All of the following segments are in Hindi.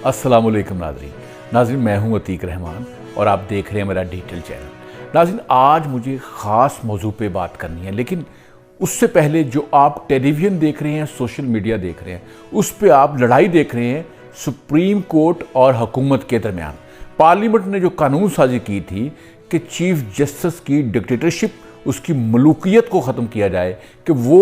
अस्सलामुअलैकुम नाज़रीन, मैं हूं अतीक रहमान और आप देख रहे हैं मेरा डिटेल चैनल। नाज़रीन, आज मुझे ख़ास मौजू पे बात करनी है, लेकिन उससे पहले जो आप टेलीविज़न देख रहे हैं, सोशल मीडिया देख रहे हैं, उस पर आप लड़ाई देख रहे हैं सुप्रीम कोर्ट और हुकूमत के दरमियान। पार्लियामेंट ने जो कानून साजी की थी कि चीफ जस्टिस की डिक्टेटरशिप, उसकी मलूकियत को ख़त्म किया जाए कि वो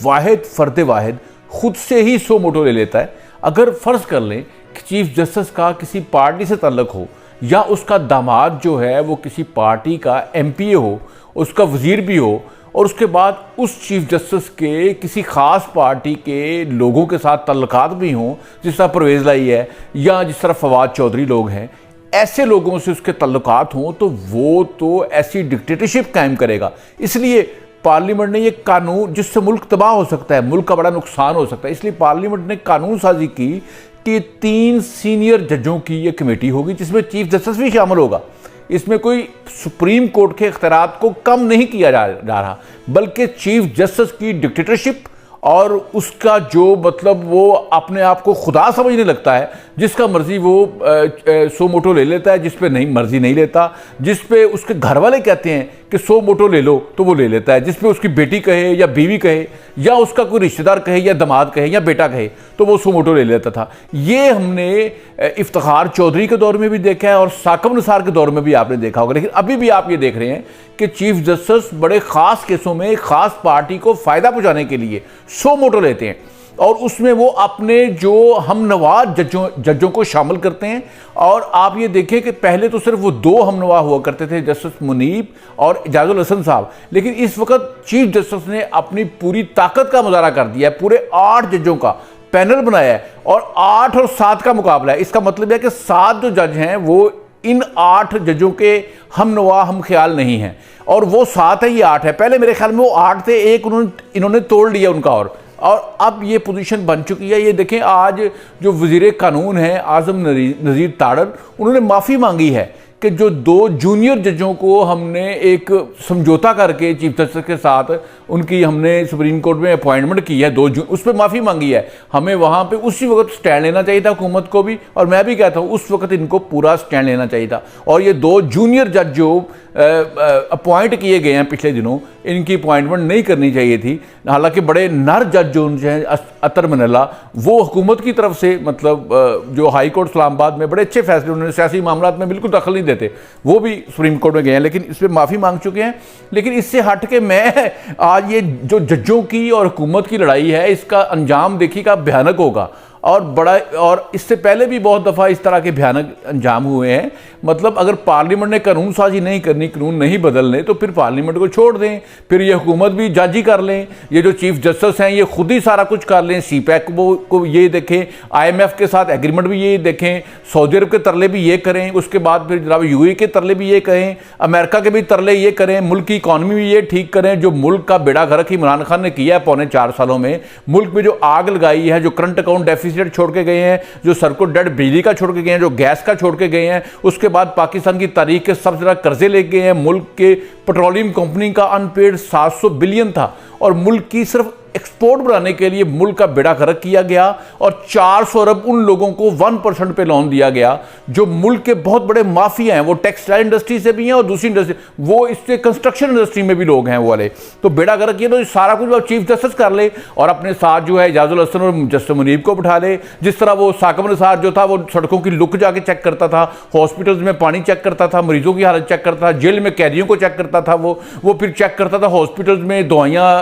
वाहिद फ़र्द वाहिद खुद से ही सो मोटो ले लेता है। अगर फ़र्ज़ कर लें कि चीफ जस्टिस का किसी पार्टी से ताल्लुक़ हो या उसका दामाद जो है वो किसी पार्टी का एमपीए हो, उसका वज़ीर भी हो, और उसके बाद उस चीफ जस्टिस के किसी ख़ास पार्टी के लोगों के साथ ताल्लुकात भी हों, जिस तरह परवेज़ लाई है या जिस तरह फवाद चौधरी लोग हैं, ऐसे लोगों से उसके ताल्लुकात हों, तो वो तो ऐसी डिक्टेटरशिप कायम करेगा। इसलिए पार्लियामेंट ने ये कानून, जिससे मुल्क तबाह हो सकता है, मुल्क का बड़ा नुकसान हो सकता है, इसलिए पार्लियामेंट ने कानून साजी की कि 3 सीनियर जजों की ये कमेटी होगी जिसमें चीफ जस्टिस भी शामिल होगा। इसमें कोई सुप्रीम कोर्ट के इख्तियारात को कम नहीं किया जा रहा, बल्कि चीफ जस्टिस की डिक्टेटरशिप और उसका जो मतलब वो अपने आप को खुदा समझने लगता है, जिसका मर्जी वो सो मोटो ले लेता है, जिस पे नहीं मर्जी नहीं लेता, जिस पे उसके घर वाले कहते हैं कि सो मोटो ले लो तो वो ले लेता है, जिस पे उसकी बेटी कहे या बीवी कहे या उसका कोई रिश्तेदार कहे या दामाद कहे या बेटा कहे तो वो सो मोटो ले लेता था। ये हमने इफ्तिखार चौधरी के दौर में भी देखा है और साकब निसार के दौर में भी आपने देखा होगा। लेकिन अभी भी आप ये देख रहे हैं कि चीफ जस्टिस बड़े ख़ास केसों में ख़ास पार्टी को फ़ायदा पहुँचाने के लिए सो मोटो लेते हैं और उसमें वो अपने जो हमनवाज जजों को शामिल करते हैं। और आप ये देखें कि पहले तो सिर्फ वो 2 हमनवा हुआ करते थे, जस्टिस मुनीब और एजाजुल हसन साहब, लेकिन इस वक्त चीफ जस्टिस ने अपनी पूरी ताकत का मुजाहरा कर दिया है। पूरे 8 जजों का पैनल बनाया है और 8 और 7 का मुकाबला है। इसका मतलब है कि 7 जो जज हैं वो इन 8 जजों के हमनवा हम ख्याल नहीं हैं, और वो 7 है, ये 8 है। पहले मेरे ख्याल में वो 8 थे, एक इन्होंने तोड़ लिया उनका, और अब ये पोजीशन बन चुकी है। ये देखें, आज जो वज़ीर कानून हैं आज़म नज़ीर ताड़र, उन्होंने माफ़ी मांगी है कि जो 2 जूनियर जजों को हमने एक समझौता करके चीफ जस्टिस के साथ उनकी हमने सुप्रीम कोर्ट में अपॉइंटमेंट की है, उस पर माफ़ी मांगी है। हमें वहाँ पे उसी वक्त स्टैंड लेना चाहिए था हुकूमत को भी, और मैं भी कहता हूँ उस वक्त इनको पूरा स्टैंड लेना चाहिए था। और ये 2 जूनियर जज जो अपॉइंट किए गए हैं पिछले दिनों, इनकी अपॉइंटमेंट नहीं करनी चाहिए थी। हालांकि बड़े नर जज जो हैं अतर मनल्ला, वो हुकूमत की तरफ से मतलब जो हाई कोर्ट इस्लामाबाद में बड़े अच्छे फैसले, उन्होंने सियासी मामला में बिल्कुल दखल नहीं देते, वो भी सुप्रीम कोर्ट में गए हैं, लेकिन इस पर माफ़ी मांग चुके हैं। लेकिन इससे हट के मैं आज ये जो जजों की और हुकूमत की लड़ाई है, इसका अंजाम देखिएगा भयानक होगा और बड़ा, और इससे पहले भी बहुत दफ़ा इस तरह के भयानक अंजाम हुए हैं। मतलब अगर पार्लियामेंट ने कानून साजी नहीं करनी, कानून नहीं बदलने, तो फिर पार्लियामेंट को छोड़ दें, फिर ये हुकूमत भी जज ही कर लें, ये जो चीफ जस्टिस हैं ये खुद ही सारा कुछ कर लें। सीपैक को ये देखें, IMF के साथ एग्रीमेंट भी ये देखें, सऊदी अरब के तरले भी ये करें, उसके बाद फिर जनाब UAE के तरले भी ये करें, अमेरिका के भी तरले ये करें, मुल्क की इकॉनमी भी ये ठीक करें। जो मुल्क का बेड़ा गर्क इमरान खान ने किया है पौने 4 सालों में, मुल्क में जो आग लगाई है, जो करंट अकाउंट डेफिसिट छोड़ के गए हैं, जो सरको डेट बिजली का छोड़ के गए हैं, जो गैस का छोड़ के गए हैं, उसके बाद पाकिस्तान की तारीख के सबसे ज़्यादा कर्जे ले गए हैं। मुल्क के पेट्रोलियम कंपनी का अनपेड 700 बिलियन था और मुल्क की सिर्फ एक्सपोर्ट बढ़ाने के लिए मुल्क का बेड़ा गर्क किया गया और 400 अरब उन लोगों को 1% पे लोन दिया गया जो मुल्क के बहुत बड़े माफिया हैं। वो टेक्सटाइल इंडस्ट्री से भी हैं और दूसरी इंडस्ट्री, वो इससे कंस्ट्रक्शन इंडस्ट्री में भी लोग हैं वो वाले। तो बेड़ा गर्क किया, तो सारा कुछ वो चीफ जस्टिस कर ले और अपने साथ जो है एजाजुल हसन और जस्टिस मुनीब को बिठा ले। जिस तरह वो साकब निसार जो था वो सड़कों की लुक जाके चेक करता था, हॉस्पिटल्स में पानी चेक करता था, मरीजों की हालत चेक करता था, जेल में कैदियों को चेक करता था, वो फिर चेक करता था हॉस्पिटल्स में दवाइयाँ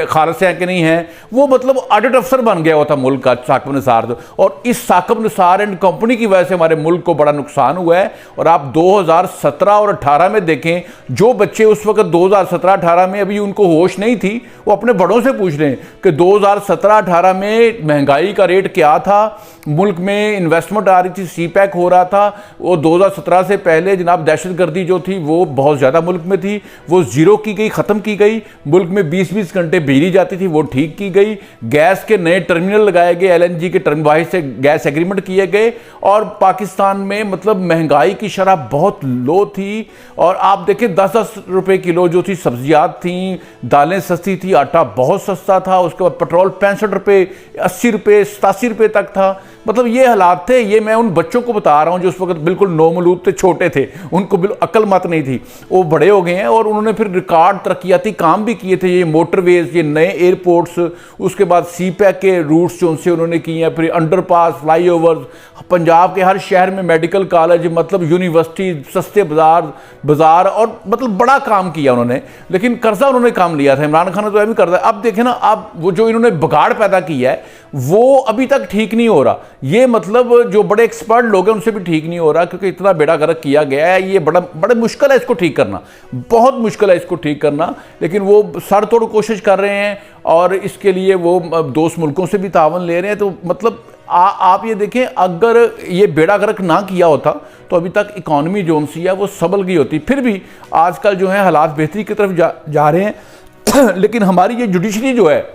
खारिज हैं कि नहीं है। वो मतलब ऑडिट अफसर बन गया हुआ था मुल्क का साकब निसार। और इस साकब निसार एंड कंपनी की वजह से हमारे मुल्क को बड़ा नुकसान हुआ है। और आप 2017 और 18 में देखें, जो बच्चे उस वक्त 2017-18 में अभी उनको होश नहीं थी, वो अपने बड़ों से पूछ रहे हैं कि 2017-18 में महंगाई का रेट क्या था, मुल्क में इन्वेस्टमेंट आ रही थी, सीपैक हो रहा था। वो 2017 से पहले जनाब दहशतगर्दी जो थी वो बहुत ज़्यादा मुल्क में थी, वो ज़ीरो की गई, ख़त्म की गई। मुल्क में 20-20 घंटे बिजली जाती थी, वो ठीक की गई। गैस के नए टर्मिनल लगाए गए, LNG के टर्मिनल से गैस एग्रीमेंट किए गए। और पाकिस्तान में मतलब महंगाई की शरह बहुत लो थी। और आप देखें 10-10 रुपये किलो जो थी सब्जियात थी, दालें सस्ती थी, आटा बहुत सस्ता था। उसके बाद पेट्रोल 65 रुपये, 80 रुपये, 87 रुपये तक था। मतलब ये हालात थे। ये मैं उन बच्चों को बता रहा हूँ जो उस वक्त बिल्कुल नौमलूद थे, छोटे थे, उनको बिल्कुल अक्ल मत नहीं थी। वो बड़े हो गए हैं और उन्होंने फिर रिकॉर्ड तरक्याती काम भी किए थे। ये मोटरवेज, ये नए एयरपोर्ट्स, उसके बाद सी पैक के रूट्स जो उनसे उन्होंने किए हैं, फिर अंडरपास, फ्लाईओवर, पंजाब के हर शहर में मेडिकल कॉलेज, मतलब यूनिवर्सिटी, सस्ते बाजार और मतलब बड़ा काम किया उन्होंने। लेकिन कर्जा उन्होंने काम लिया था, इमरान खान ने तो अभी कर्जा। अब देखें ना, अब वो जो इन्होंने बिगाड़ पैदा किया है वो अभी तक ठीक नहीं हो रहा। ये मतलब जो बड़े एक्सपर्ट लोग हैं उनसे भी ठीक नहीं हो रहा, क्योंकि इतना बेड़ा गर्क किया गया है। ये बड़ा मुश्किल है इसको ठीक करना, बहुत मुश्किल है इसको ठीक करना। लेकिन वो सर तोड़ कोशिश कर रहे हैं और इसके लिए वो दोस्त मुल्कों से भी तावन ले रहे हैं। तो मतलब आप ये देखें, अगर ये बेड़ा गर्क ना किया होता तो अभी तक इकॉनमी जो सी है वो सबल गई होती। फिर भी आजकल जो है हालात बेहतरी की तरफ जा रहे हैं। लेकिन हमारी ये जुडिशरी जो है,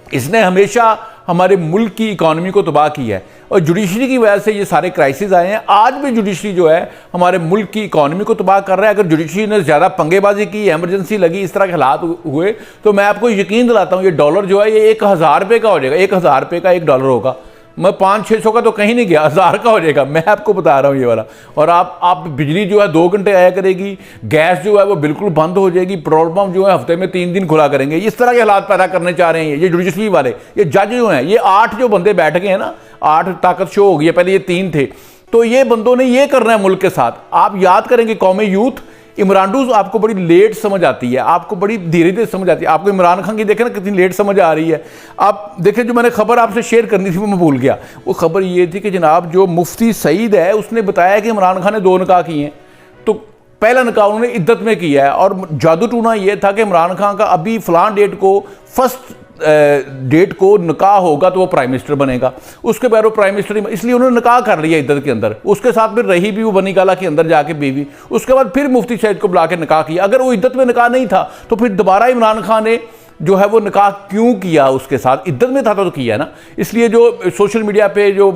इसने हमेशा हमारे मुल्क की इकॉनमी को तबाह किया है और जुडिशरी की वजह से ये सारे क्राइसिस आए हैं। आज भी जुडिशरी जो है हमारे मुल्क की इकॉनमी को तबाह कर रहा है। अगर जुडिशरी ने ज़्यादा पंगेबाजी की, इमरजेंसी लगी, इस तरह के हालात हुए, तो मैं आपको यकीन दिलाता हूँ ये डॉलर जो है ये 1000 रुपये का हो जाएगा। 1000 रुपये का $1 होगा। मैं 500-600 का तो कहीं नहीं गया, 1000 का हो जाएगा। मैं आपको बता रहा हूँ ये वाला। और आप बिजली जो है 2 घंटे आया करेगी, गैस जो है वो बिल्कुल बंद हो जाएगी, पेट्रोल पंप जो है हफ्ते में 3 दिन खुला करेंगे। इस तरह के हालात पैदा करने चाह रहे हैं ये जुडिशरी वाले। ये जज जो हैं, ये 8 जो बंदे बैठ गए हैं ना, 8 ताकत शो हो गई है, पहले ये 3 थे। तो ये बंदों ने ये करना है मुल्क के साथ। आप याद करेंगे कौमी यूथ इमरान आपको बड़ी लेट समझ आती है, आपको बड़ी धीरे धीरे समझ आती है। आपको इमरान खान की देखें ना कितनी लेट समझ आ रही है। आप देखें, जो मैंने खबर आपसे शेयर करनी थी वो मैं भूल गया। वो खबर ये थी कि जनाब जो मुफ्ती सईद है उसने बताया कि इमरान खान ने 2 निकाह किए हैं। तो पहला निकाह उन्होंने इद्दत में किया है और जादू टूना ये था कि इमरान खान का अभी फलां डेट को, फर्स्ट डेट को निकाह होगा तो वो प्राइम मिनिस्टर बनेगा। उसके बाद वो प्राइम मिनिस्टर, इसलिए उन्होंने निकाह कर लिया इद्दत के अंदर। उसके साथ फिर रही भी वो बनी गाला के अंदर जाके बीवी। उसके बाद फिर मुफ्ती सईद को बुला के निकाह किया। अगर वो इद्दत में निकाह नहीं था तो फिर दोबारा इमरान खान ने जो है वो निकाह क्यों किया उसके साथ? इद्दत में था तो किया ना। इसलिए जो सोशल मीडिया पे जो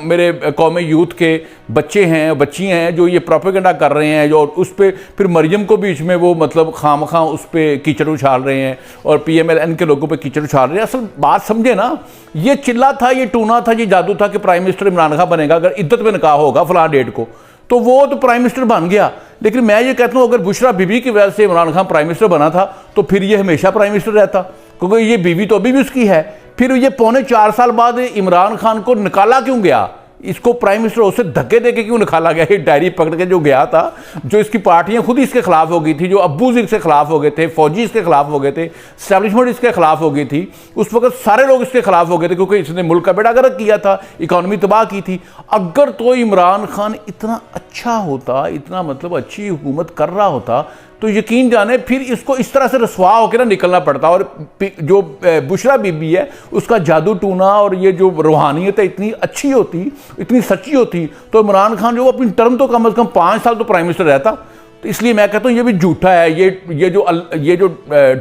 मेरे कौमी यूथ के बच्चे हैं, बच्चियाँ हैं, जो ये प्रोपेगेंडा कर रहे हैं, जो उस पर फिर मरियम को बीच में वो मतलब खामखा उस पर कीचड़ उछाल रहे हैं और PMLN के लोगों पे कीचड़ उछाल रहे हैं। असल बात समझे ना, ये चिल्ला था, ये टूना था, ये जादू था कि प्राइम मिनिस्टर इमरान खान बनेगा अगर इद्दत में निकाह होगा फलां डेट को, तो वो तो प्राइम मिनिस्टर बन गया। लेकिन मैं ये कहता हूँ अगर बुशरा बीबी की वजह से इमरान खान प्राइम मिनिस्टर बना था तो फिर ये हमेशा प्राइम मिनिस्टर रहता, क्योंकि ये बीवी तो अभी भी उसकी है। फिर ये 3.25 साल बाद इमरान खान को निकाला क्यों गया? इसको प्राइम मिनिस्टर उससे धक्के देके क्यों निकाला गया? ये डायरी पकड़ के जो गया था, जो इसकी पार्टियां खुद इसके खिलाफ हो गई थी, जो अब्बू इसके खिलाफ हो गए थे, फौजी इसके खिलाफ हो गए थे, स्टैब्लिशमेंट इसके खिलाफ हो गई थी, उस वक्त सारे लोग इसके खिलाफ हो गए थे क्योंकि इसने मुल्क का बेड़ा गर्क किया था, इकॉनमी तबाह की थी। अगर तो इमरान खान इतना अच्छा होता, इतना मतलब अच्छी हुकूमत कर रहा होता, तो यकीन जाने फिर इसको इस तरह से रसवा होकर ना निकलना पड़ता। और जो बुशरा बीबी है उसका जादू टूना और ये जो रूहानियत है इतनी अच्छी होती, इतनी सच्ची होती, तो इमरान खान जो अपनी टर्म तो कम से कम 5 साल तो प्राइम मिनिस्टर रहता। तो इसलिए मैं कहता हूँ ये भी झूठा है। ये जो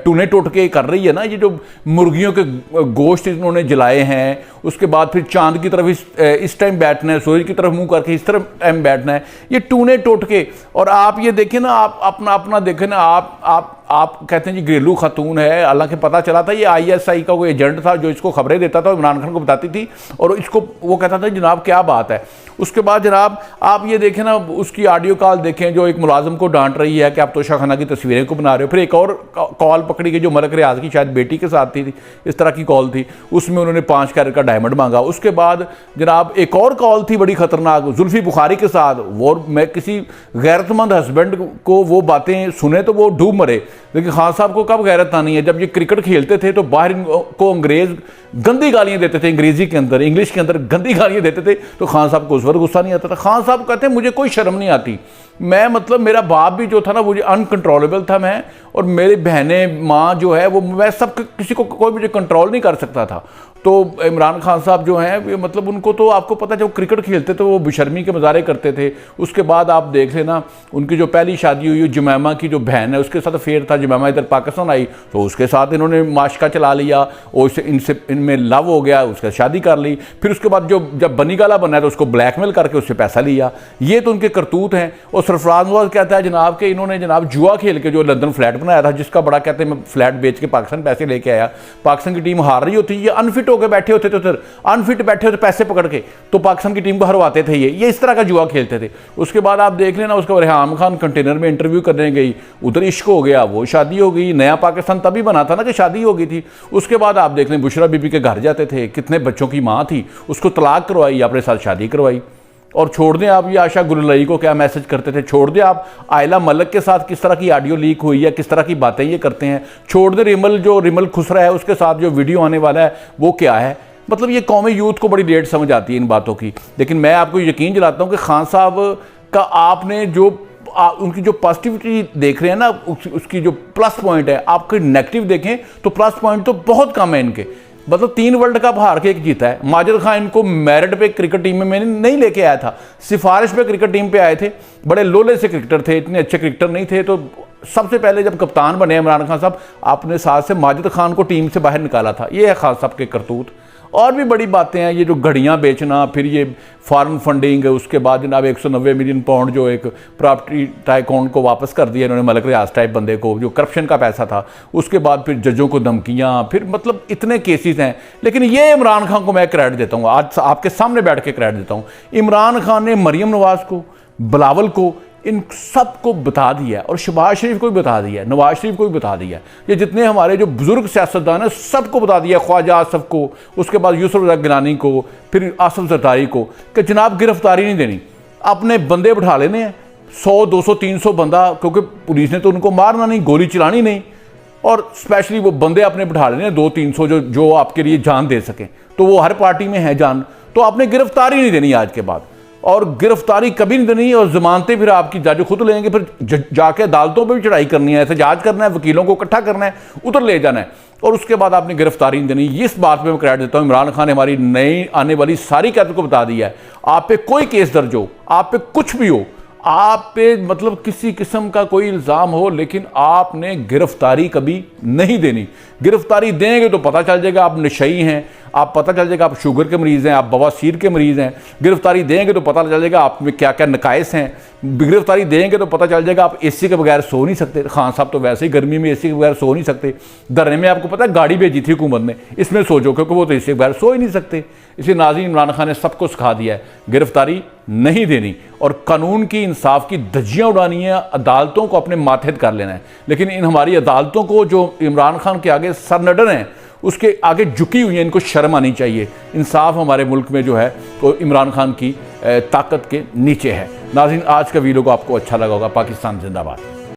टूने टोटके कर रही है ना, ये जो मुर्गियों के गोश्त इन्होंने जलाए हैं, उसके बाद फिर चांद की तरफ इस टाइम बैठना है, सूरज की तरफ मुंह करके इस तरफ टाइम बैठना है, ये टूने टोटके। और आप ये देखें ना, आप अपना देखें ना, आप कहते हैं जी घरेलू खातून है, हालांकि पता चला था ये ISI का कोई एजेंट था जो इसको खबरें देता था, इमरान खान को बताती थी और इसको वो कहता था जनाब क्या बात है। उसके बाद जनाब आप ये देखें ना, उसकी ऑडियो कॉल देखें जो एक मुलाजिम को डांट रही है कि आप तोशा खाना की तस्वीरें को बना रहे हो। फिर एक और कॉल पकड़ी गई जो मलक रियाज की शायद बेटी के साथ थी, इस तरह की कॉल थी, उसमें उन्होंने 5 कैरेट का डायमंड मांगा। उसके बाद जनाब एक और कॉल थी बड़ी खतरनाक जुल्फी बुखारी के साथ। वो मैं किसी गैरतमंद हस्बैंड को वो बातें सुने तो वो डूब मरे। लेकिन खान साहब को कब गैरत आनी है? जब ये क्रिकेट खेलते थे तो बाहर इनको अंग्रेज गंदी गालियां देते थे, अंग्रेजी के अंदर, इंग्लिश के अंदर गंदी गालियां देते थे, तो खान साहब को उस वक्त गुस्सा नहीं आता था। खान साहब कहते हैं मुझे कोई शर्म नहीं आती, मैं मतलब मेरा बाप भी जो था ना वो अनकंट्रोलेबल था मैं, और मेरी बहनें, माँ जो है वो, मैं सब किसी को कोई मुझे कंट्रोल नहीं कर सकता था। तो इमरान खान साहब जो हैं मतलब उनको तो आपको पता है जब क्रिकेट खेलते थे वो बेशर्मी के मुजाहरे करते थे। उसके बाद आप देख लेना उनकी जो पहली शादी हुई जुमैमा की जो बहन है उसके साथ अफेयर था। जुमैमा इधर पाकिस्तान आई तो उसके साथ इन्होंने माशका चला लिया और इनमें लव हो गया, उसके शादी कर ली। फिर उसके बाद जब बनी गाला बना तो उसको ब्लैकमेल करके उससे पैसा लिया। ये तो उनके करतूत हैं। और सरफराज नवाज कहता है जनाब के इन्होंने जनाब जुआ खेल के जो लंदन फ्लैट बनाया था, जिसका बड़ा कहते हैं मैं फ्लैट बेच के पाकिस्तान पैसे लेके आया, पाकिस्तान की टीम हार रही होती, ये अनफिट होकर बैठे होते थे उधर, अनफिट बैठे होते पैसे पकड़ के, तो पाकिस्तान की टीम को हरवाते थे। ये इस तरह का जुआ खेलते थे। उसके बाद आप देख लेना, उसके बाद रेहान खान कंटेनर में इंटरव्यू करने गई, उधर इश्क हो गया, वो शादी हो गई। नया पाकिस्तान तभी बना था ना कि शादी हो गई थी। उसके बाद आप देख लें बुशरा बीबी के घर जाते थे, कितने बच्चों की माँ थी, उसको तलाक करवाई, अपने साथ शादी करवाई। और छोड़ दें आप ये आशा गुललई को क्या मैसेज करते थे, छोड़ दें आप आयला मलिक के साथ किस तरह की ऑडियो लीक हुई है, किस तरह की बातें ये करते हैं, छोड़ दें रिमल खुसरा है उसके साथ जो वीडियो आने वाला है वो क्या है। मतलब ये कौमी यूथ को बड़ी लेट समझ आती है इन बातों की। लेकिन मैं आपको यकीन दिलाता हूँ कि खान साहब का आपने जो उनकी जो पॉजिटिविटी देख रहे हैं ना, उसकी जो प्लस पॉइंट है, आपके नेगेटिव देखें तो प्लस पॉइंट तो बहुत कम है इनके। मतलब 3 वर्ल्ड कप हार के 1 जीता है। माजिद खान इनको मेरिट पे क्रिकेट टीम में मैंने नहीं लेके आया था, सिफारिश पे क्रिकेट टीम पे आए थे। बड़े लोले से क्रिकेटर थे, इतने अच्छे क्रिकेटर नहीं थे। तो सबसे पहले जब कप्तान बने इमरान खान साहब, आपने साथ से माजिद खान को टीम से बाहर निकाला था। ये है खान साहब के करतूत। और भी बड़ी बातें हैं, ये जो घड़ियां बेचना, फिर ये फॉरेन फंडिंग, उसके बाद जनाब 190 मिलियन पाउंड जो एक प्रॉपर्टी टाइकॉन को वापस कर दिया इन्होंने, मलिक रियाज टाइप बंदे को, जो करप्शन का पैसा था। उसके बाद फिर जजों को धमकियां, फिर मतलब इतने केसेस हैं। लेकिन ये इमरान खान को मैं क्रेडिट देता हूँ, आज आपके सामने बैठ के क्रेडिट देता हूँ। इमरान खान ने मरियम नवाज को, बिलावल को, इन सबको बता दिया और शहबाज शरीफ को भी बता दिया, नवाज शरीफ को भी बता दिया। ये जितने हमारे जो बुजुर्ग सियासतदान हैं सबको बता दिया, ख्वाजा आसफ को, उसके बाद यूसुफ रज़ा गिलानी को, फिर आसफ जरदारी को, कि जनाब गिरफ्तारी नहीं देनी, अपने बंदे बिठा लेने हैं 100, 200, 300 बंदा, क्योंकि पुलिस ने तो उनको मारना नहीं, गोली चलानी नहीं, और स्पेशली वो बंदे अपने बिठा लेने 200-300 जो आपके लिए जान दे सकें। तो वो हर पार्टी में है जान, तो आपने गिरफ्तारी नहीं देनी आज के बाद, और गिरफ्तारी कभी नहीं देनी। और जमानतें फिर आपकी जज खुद लेंगे, फिर जाके अदालतों पे भी चढ़ाई करनी है, एहतजाज करना है, वकीलों को इकट्ठा करना है, उधर ले जाना है, और उसके बाद आपने गिरफ्तारी नहीं देनी। इस बात पे मैं क्रेडिट देता हूँ। इमरान खान ने हमारी नई आने वाली सारी कैद को बता दिया है। आप पे कोई केस दर्ज हो, आप पे कुछ भी हो, आप पे मतलब किसी किस्म का कोई इल्ज़ाम हो, लेकिन आपने गिरफ्तारी कभी नहीं देनी। गिरफ्तारी देंगे तो पता चल जाएगा आप नशई हैं, आप पता चल जाएगा आप शुगर के मरीज़ हैं, आप बवासीर के मरीज़ हैं। गिरफ्तारी देंगे तो पता चल जाएगा आप में क्या क्या नकाइस हैं। गिरफ्तारी देंगे तो पता चल जाएगा आप एसी के बगैर सो नहीं सकते। खान साहब तो वैसे ही गर्मी में एसी के बगैर सो नहीं सकते। धरने में आपको पता है गाड़ी भेजी थी हुकूमत ने, इसमें सो जाओ, क्योंकि वो तो एसी के बगैर सो ही नहीं सकते। इसलिए नाज़रीन, इमरान खान ने सबको सिखा दिया है, गिरफ्तारी नहीं देनी और कानून की, इंसाफ की धज्जियां उड़ानी है, अदालतों को अपने माथे कर लेना है। लेकिन इन हमारी अदालतों को जो इमरान खान के आगे सरनडर हैं, उसके आगे झुकी हुई है, इनको शर्म आनी चाहिए। इंसाफ हमारे मुल्क में जो है वो इमरान खान की ताकत के नीचे है। नाज़रीन, आज का वीडियो को आपको अच्छा लगा होगा। पाकिस्तान जिंदाबाद।